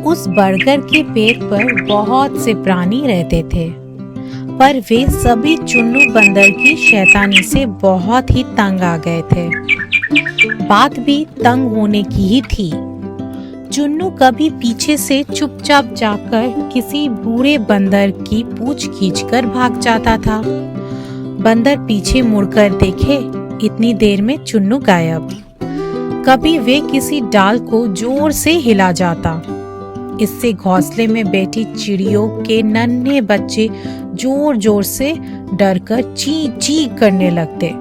उस बरगद के पेड़ पर बहुत से प्राणी रहते थे, पर वे सभी चुन्नू बंदर की शैतानी से बहुत ही तंग आ गए थे। बात भी तंग होने की ही थी। चुन्नू कभी पीछे से चुपचाप जाकर किसी बूढ़े बंदर की पूंछ खींचकर भाग जाता था। बंदर पीछे मुड़कर देखे, इतनी देर में चुन्नू गायब। कभी वे किसी डाल को जोर से हिला जाता। इससे घोंसले में बैठी चिड़ियों के नन्हे बच्चे जोर जोर से डरकर ची ची करने लगते।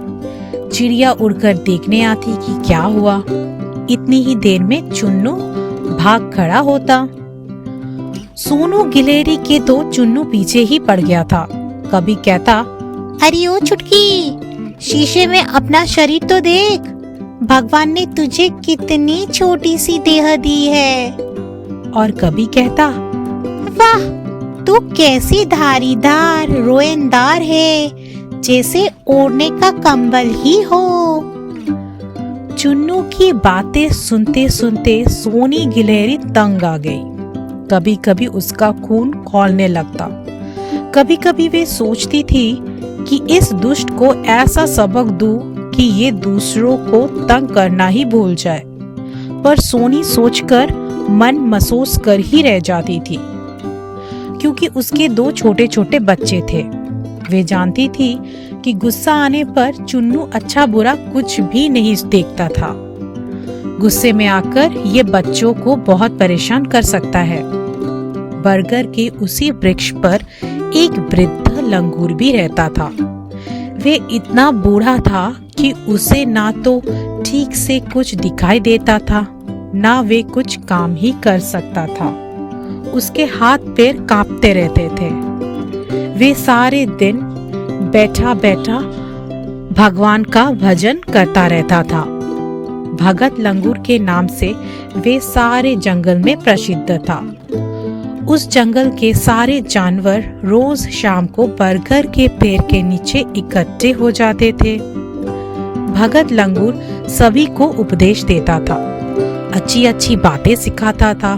चिड़िया उड़कर देखने आती कि क्या हुआ। इतनी ही देर में चुन्नू भाग खड़ा होता। सोनू गिलहरी के तो चुन्नू पीछे ही पड़ गया था। कभी कहता, अरे ओ छुटकी, शीशे में अपना शरीर तो देख, भगवान ने तुझे कितनी छोटी सी देह दी है। और कभी कहता, वाह, तू कैसी धारीदार रोएनदार है, जैसे ओढ़ने का कंबल ही हो। चुन्नू की बातें सुनते सुनते सोनी गिलहरी तंग आ गई। कभी कभी उसका खून खौलने लगता। कभी कभी वे सोचती थी कि इस दुष्ट को ऐसा सबक दूं कि ये दूसरों को तंग करना ही भूल जाए। पर सोनी सोचकर मन महसूस कर ही रह जाती थी, क्योंकि उसके 2 छोटे छोटे बच्चे थे। वे जानती थी कि गुस्सा आने पर चुन्नू अच्छा बुरा कुछ भी नहीं देखता था। गुस्से में आकर ये बच्चों को बहुत परेशान कर सकता है। बरगद के उसी वृक्ष पर एक वृद्ध लंगूर भी रहता था। वे इतना बूढ़ा था कि उसे ना तो ठीक से कुछ दिखाई देता था, ना वे कुछ काम ही कर सकता था। उसके हाथ पैर कांपते रहते थे। वे सारे दिन बैठा बैठा भगवान का भजन करता रहता था। भगत लंगूर के नाम से वे सारे जंगल में प्रसिद्ध था। उस जंगल के सारे जानवर रोज शाम को बरगद के पेड़ के नीचे इकट्ठे हो जाते थे। भगत लंगूर सभी को उपदेश देता था, अच्छी अच्छी बातें सिखाता था।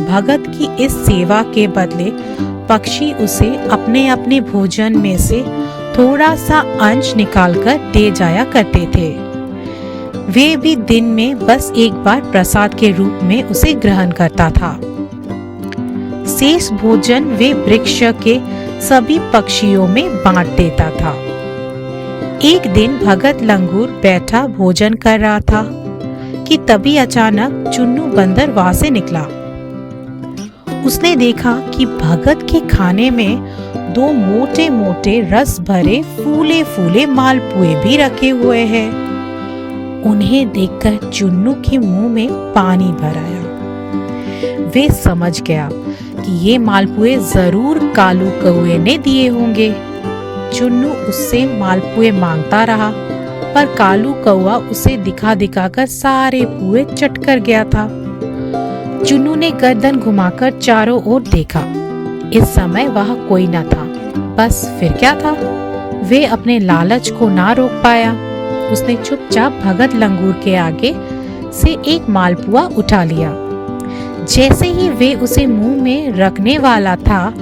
भगत की इस सेवा के बदले पक्षी उसे अपने अपने भोजन में से थोड़ा सा अंश निकालकर दे जाया करते थे। वे भी दिन में बस एक बार प्रसाद के रूप में उसे ग्रहण करता था। शेष भोजन वे वृक्ष के सभी पक्षियों में बांट देता था। एक दिन भगत लंगूर बैठा भोजन कर रहा था कि तभी अचानक चुन्नू बंदर वहां से निकला। उसने देखा कि भगत के खाने में 2 मोटे मोटे रस भरे फूले फूले मालपुए भी रखे हुए हैं। उन्हें देखकर चुन्नू के मुंह में पानी भर आया। वे समझ गया कि ये मालपुए जरूर कालू कौवे ने दिए होंगे। चुन्नू उससे मालपुए मांगता रहा, पर कालू कौवा उसे दिखा दिखाकर सारे पुए चट कर गया था। चुन्नू ने गर्दन घुमाकर चारों ओर देखा। इस समय वहां कोई न था। बस फिर क्या था, वे अपने लालच को ना रोक पाया। उसने चुपचाप भगत लंगूर के आगे से एक मालपुआ उठा लिया। जैसे ही वे उसे मुंह में रखने वाला था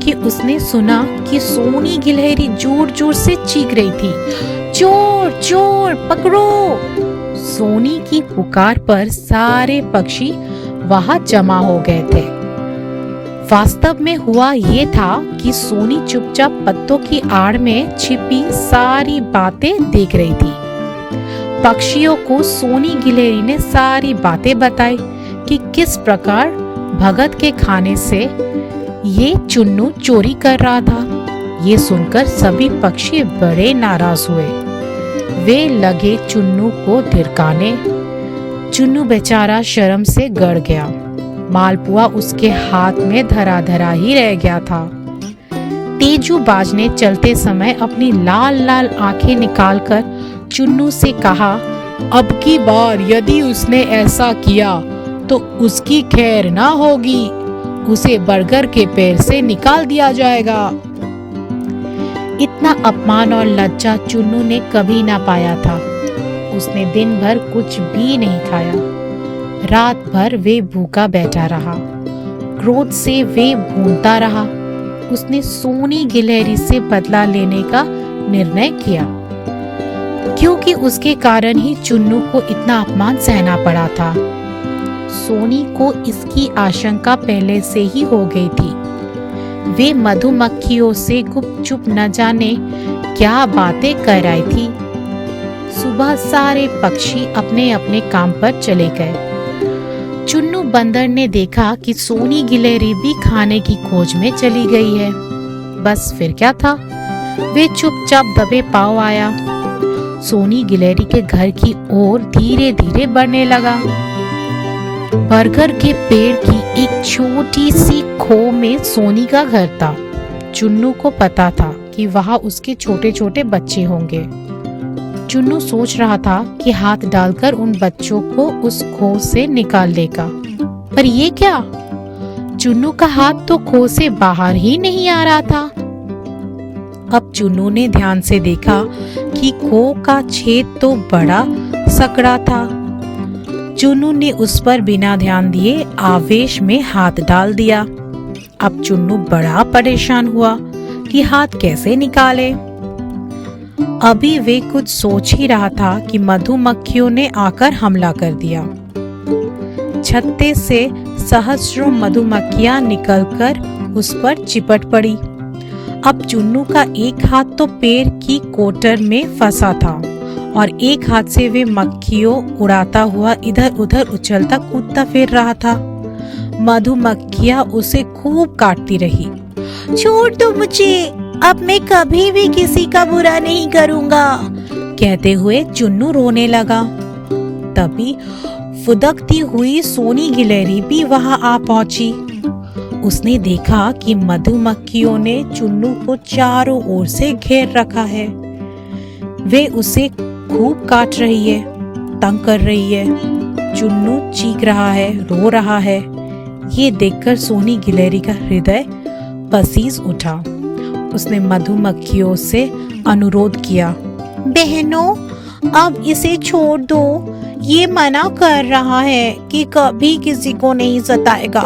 कि उसने सुना कि सोनी गिलहरी जोर जोर से चीख रही थी, चोर चोर पकड़ो। सोनी की पुकार पर सारे पक्षी वहां जमा हो गए थे। वास्तव में हुआ ये था कि सोनी चुपचाप पत्तों की आड़ में छिपी सारी बातें देख रही थी। पक्षियों को सोनी गिलहरी ने सारी बातें बताई कि किस प्रकार भगत के खाने से ये चुन्नू चोरी कर रहा था। ये सुनकर सभी पक्षी बड़े नाराज हुए। वे लगे चुन्नू को धिरकाने। चुन्नू बेचारा शर्म से गड़ गया। मालपुआ उसके हाथ में धरा धरा ही रह गया था। तेजू बाज ने चलते समय अपनी लाल लाल आंखें निकालकर चुन्नू से कहा, अब की बार यदि उसने ऐसा किया तो उसकी खैर ना होगी। उसे बरगद के पेड़ से निकाल दिया जाएगा। इतना अपमान और लज्जा चुन्नू ने कभी ना पाया था। उसने दिन भर कुछ भी नहीं खाया। रात भर वे भूखा बैठा रहा क्रोध से वे भूनता रहा। उसने सोनी गिलहरी से बदला लेने का निर्णय किया, क्योंकि उसके कारण ही चुन्नू को इतना अपमान सहना पड़ा था। सोनी को इसकी आशंका पहले से ही हो गई थी। वे मधुमक्खियों से गुपचुप न जाने क्या बातें कर रही थी। सुबह सारे पक्षी अपने अपने काम पर चले गए। चुन्नू बंदर ने देखा कि सोनी गिलहरी भी खाने की खोज में चली गई है। बस फिर क्या था, वे चुपचाप दबे पांव आया। सोनी गिलहरी के घर की ओर धीरे धीरे बढ़ने लगा। बरगद के पेड़ की एक छोटी सी खो में सोनी का घर था। चुन्नू को पता था कि वहां उसके छोटे छोटे बच्चे होंगे। चुन्नू सोच रहा था कि हाथ डालकर उन बच्चों को उस खो से निकाल देगा, पर ये क्या? चुन्नू का हाथ तो खो से बाहर ही नहीं आ रहा था। अब चुन्नू ने ध्यान से देखा कि खो का छेद तो बड़ा सकड़ा था। चुन्नू ने उस पर बिना ध्यान दिए आवेश में हाथ डाल दिया। अब चुन्नू बड़ा परेशान हुआ कि हाथ कैसे निकाले। अभी वे कुछ सोच ही रहा था कि मधुमक्खियों ने आकर हमला कर दिया। छत्ते से सहस्रों मधुमक्खियां निकलकर उस पर चिपट पड़ी। अब चुन्नू का एक हाथ तो पेड़ की कोटर में फंसा था और एक हाथ से वे मक्खियों उड़ाता हुआ इधर उधर उछलता कूदता फिर रहा था। मधुमक्खियां उसे खूब काटती रही। छोड़ दो मुझे, अब मैं कभी भी किसी का बुरा नहीं करूंगा, कहते हुए चुन्नू रोने लगा। तभी फुदकती हुई सोनी गिलहरी भी वहां आ पहुंची। उसने देखा कि मधुमक्खियों ने चुन्नू को चारों ओर से घेर रखा है। वे उसे खूब काट रही है, तंग कर रही है। चुन्नू चीख रहा है, रो रहा है। ये देखकर सोनी गिलहरी का हृदय पसीज उठा। उसने मधुमक्खियों से अनुरोध किया, बहनों, अब इसे छोड़ दो। ये मना कर रहा है कि कभी किसी को नहीं सताएगा।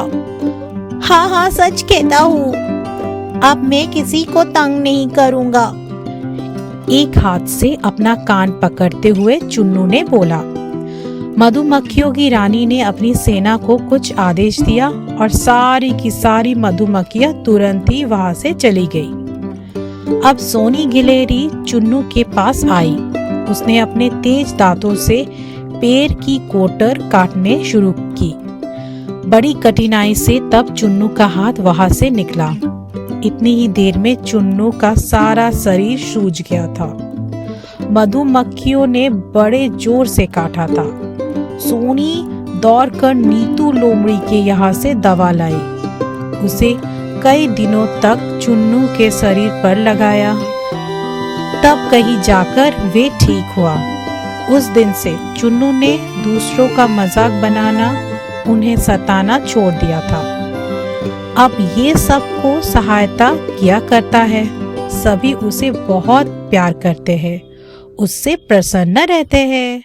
हाँ हाँ, सच कहता हूँ, अब मैं किसी को तंग नहीं करूँगा। एक हाथ से अपना कान पकड़ते हुए चुन्नू ने बोला। मधुमक्खियों की रानी ने अपनी सेना को कुछ आदेश दिया और सारी की सारी मधुमक्खियां तुरंत ही वहां से चली गई। अब सोनी गिलहरी चुन्नू के पास आई। उसने अपने तेज दांतों से पेड़ की कोटर काटने शुरू की। बड़ी कठिनाई से तब चुन्नू का हाथ वहां से निकला। इतनी ही देर में चुन्नू का सारा शरीर सूज गया था। मधुमक्खियों ने बड़े जोर से काटा था। सोनी दौड़कर नीतू लोमड़ी के यहाँ से दवा लाई। उसे कई दिनों तक चुन्नू के शरीर पर लगाया। तब कहीं जाकर वे ठीक हुआ। उस दिन से चुन्नू ने दूसरों का मजाक बनाना, उन्हें सताना छोड़ दिया था। अब ये सबको सहायता किया करता है। सभी उसे बहुत प्यार करते हैं, उससे प्रसन्न रहते हैं।